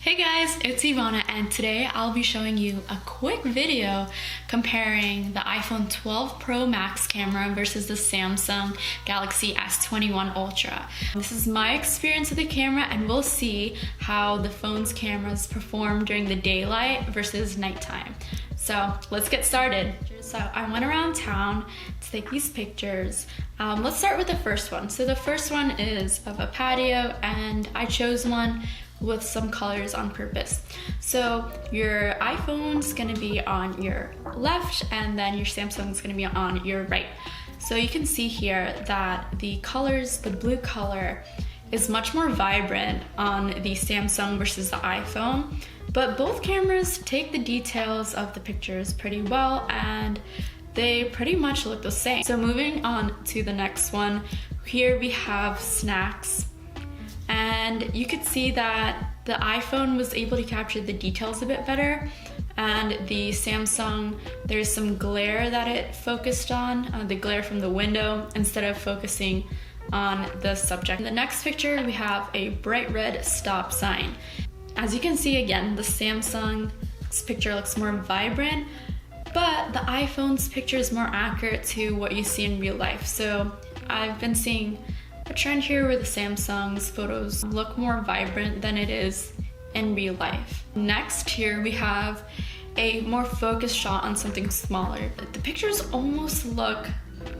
Hey guys, it's Ivana, and today I'll be showing you a quick video comparing the iPhone 12 Pro Max camera versus the Samsung Galaxy S21 Ultra. This is my experience with the camera, and we'll see how the phone's cameras perform during the daylight versus nighttime. So let's get started. So I went around town to take these pictures. Let's start with the first one. So the first one is of a patio, and I chose one with some colors on purpose. So your iPhone's gonna be on your left, and then your Samsung's gonna be on your right. So you can see here that the colors, the blue color, is much more vibrant on the Samsung versus the iPhone, but both cameras take the details of the pictures pretty well, and they pretty much look the same. So moving on to the next one, here we have snacks. And you could see that the iPhone was able to capture the details a bit better, and the Samsung, there's some glare that it focused on, the glare from the window, instead of focusing on the subject. In the next picture, we have a bright red stop sign. As you can see again, the Samsung's picture looks more vibrant, but the iPhone's picture is more accurate to what you see in real life. So I've been seeing a trend here where the Samsung's photos look more vibrant than it is in real life. Next, here we have a more focused shot on something smaller. The pictures almost look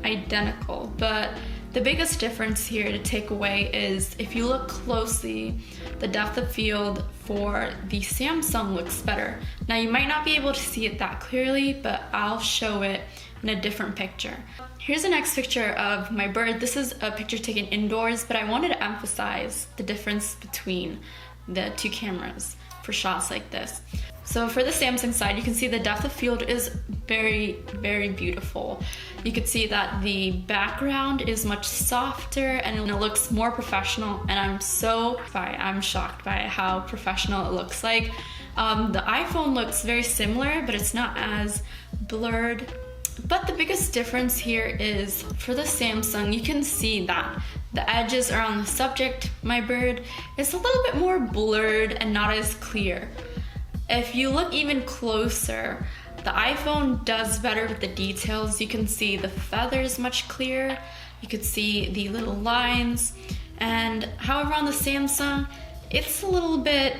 identical, but the biggest difference here to take away is if you look closely, the depth of field for the Samsung looks better. Now you might not be able to see it that clearly, but I'll show it in a different picture. Here's the next picture of my bird. This is a picture taken indoors, but I wanted to emphasize the difference between the two cameras for shots like this. So for the Samsung side, you can see the depth of field is very, very beautiful. You could see that the background is much softer and it looks more professional, and I'm shocked by how professional it looks like. The iPhone looks very similar, but it's not as blurred. But the biggest difference here is for the Samsung, you can see that the edges around the subject, my bird, is a little bit more blurred and not as clear. If you look even closer, the iPhone does better with the details. You can see the feathers much clearer. You could see the little lines. And however on the Samsung, it's a little bit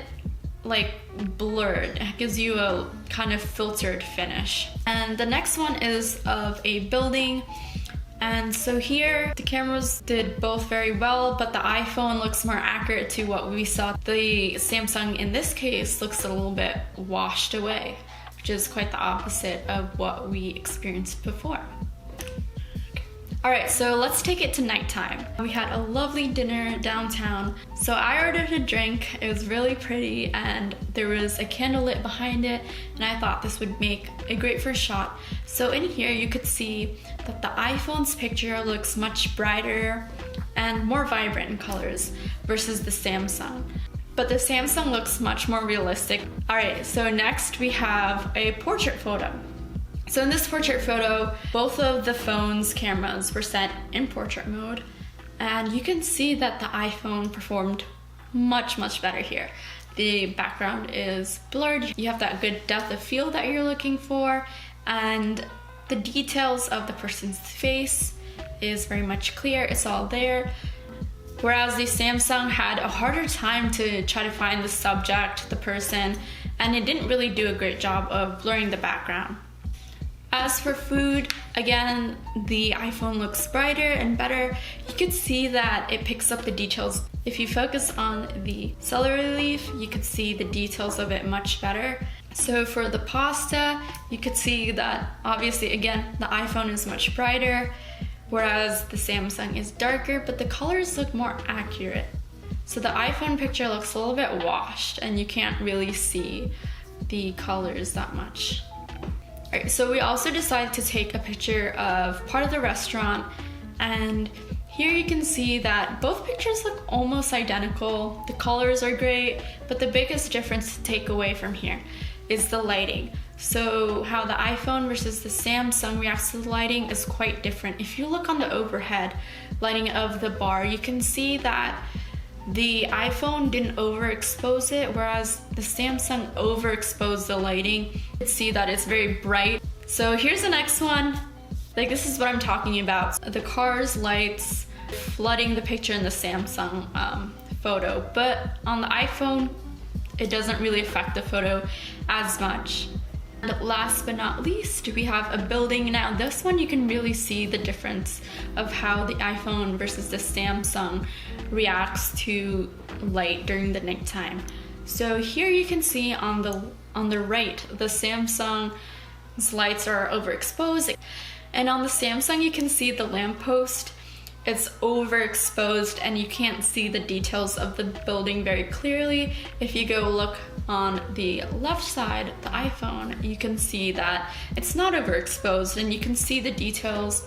like blurred. It gives you a kind of filtered finish. And the next one is of a building. And so here, the cameras did both very well, but the iPhone looks more accurate to what we saw. The Samsung, in this case, looks a little bit washed away, which is quite the opposite of what we experienced before. Alright, so let's take it to nighttime. We had a lovely dinner downtown. So I ordered a drink. It was really pretty, and there was a candle lit behind it, and I thought this would make a great first shot. So in here you could see that the iPhone's picture looks much brighter and more vibrant in colors versus the Samsung. But the Samsung looks much more realistic. Alright, so next we have a portrait photo. So in this portrait photo, both of the phone's cameras were set in portrait mode, and you can see that the iPhone performed much, much better here. The background is blurred, you have that good depth of field that you're looking for, and the details of the person's face is very much clear, it's all there. Whereas the Samsung had a harder time to try to find the subject, the person, and it didn't really do a great job of blurring the background. As for food, again, the iPhone looks brighter and better. You could see that it picks up the details. If you focus on the celery leaf, you could see the details of it much better. So for the pasta, you could see that obviously, again, the iPhone is much brighter, whereas the Samsung is darker, but the colors look more accurate. So the iPhone picture looks a little bit washed, and you can't really see the colors that much. Alright, so we also decided to take a picture of part of the restaurant, and here you can see that both pictures look almost identical. The colors are great, but the biggest difference to take away from here is the lighting. So how the iPhone versus the Samsung reacts to the lighting is quite different. If you look on the overhead lighting of the bar, you can see that the iPhone didn't overexpose it, whereas the Samsung overexposed the lighting. You can see that it's very bright. So here's the next one. Like, this is what I'm talking about. The car's lights flooding the picture in the Samsung photo, but on the iPhone, it doesn't really affect the photo as much. And last but not least, we have a building. Now this one, you can really see the difference of how the iPhone versus the Samsung reacts to light during the nighttime. So here you can see on the right, the Samsung's lights are overexposed, and on the Samsung you can see the lamppost, it's overexposed and you can't see the details of the building very clearly. If you go look on the left side, the iPhone, you can see that it's not overexposed and you can see the details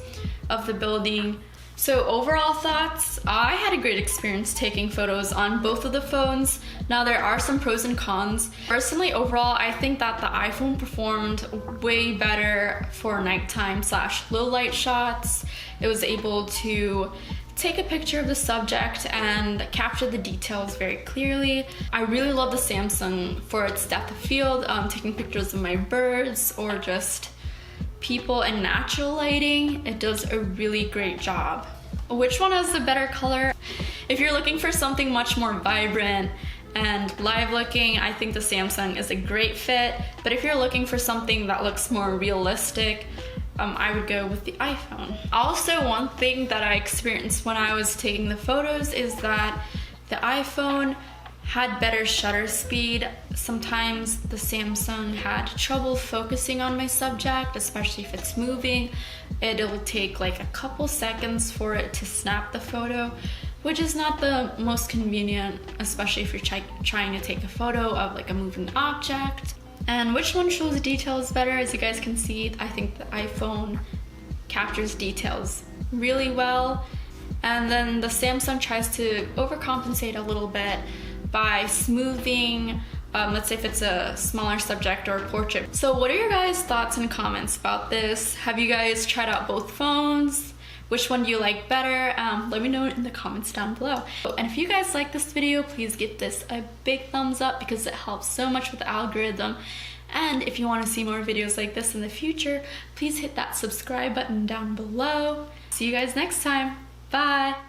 of the building. So overall thoughts, I had a great experience taking photos on both of the phones. Now there are some pros and cons. Personally, overall, I think that the iPhone performed way better for nighttime / low light shots. It was able to take a picture of the subject and capture the details very clearly. I really love the Samsung for its depth of field, taking pictures of my birds or just people and natural lighting. It does a really great job. Which one has the better color? If you're looking for something much more vibrant and live looking, I think the Samsung is a great fit. But if you're looking for something that looks more realistic, I would go with the iPhone. Also, one thing that I experienced when I was taking the photos is that the iPhone had better shutter speed. Sometimes the Samsung had trouble focusing on my subject, especially if it's moving. It'll take like a couple seconds for it to snap the photo, which is not the most convenient, especially if you're trying to take a photo of like a moving object. And which one shows details better? As you guys can see, I think the iPhone captures details really well. And then the Samsung tries to overcompensate a little bit by smoothing, let's say if it's a smaller subject or a portrait. So what are your guys' thoughts and comments about this? Have you guys tried out both phones? Which one do you like better? Let me know in the comments down below. And if you guys like this video, please give this a big thumbs up because it helps so much with the algorithm. And if you want to see more videos like this in the future, please hit that subscribe button down below. See you guys next time. Bye!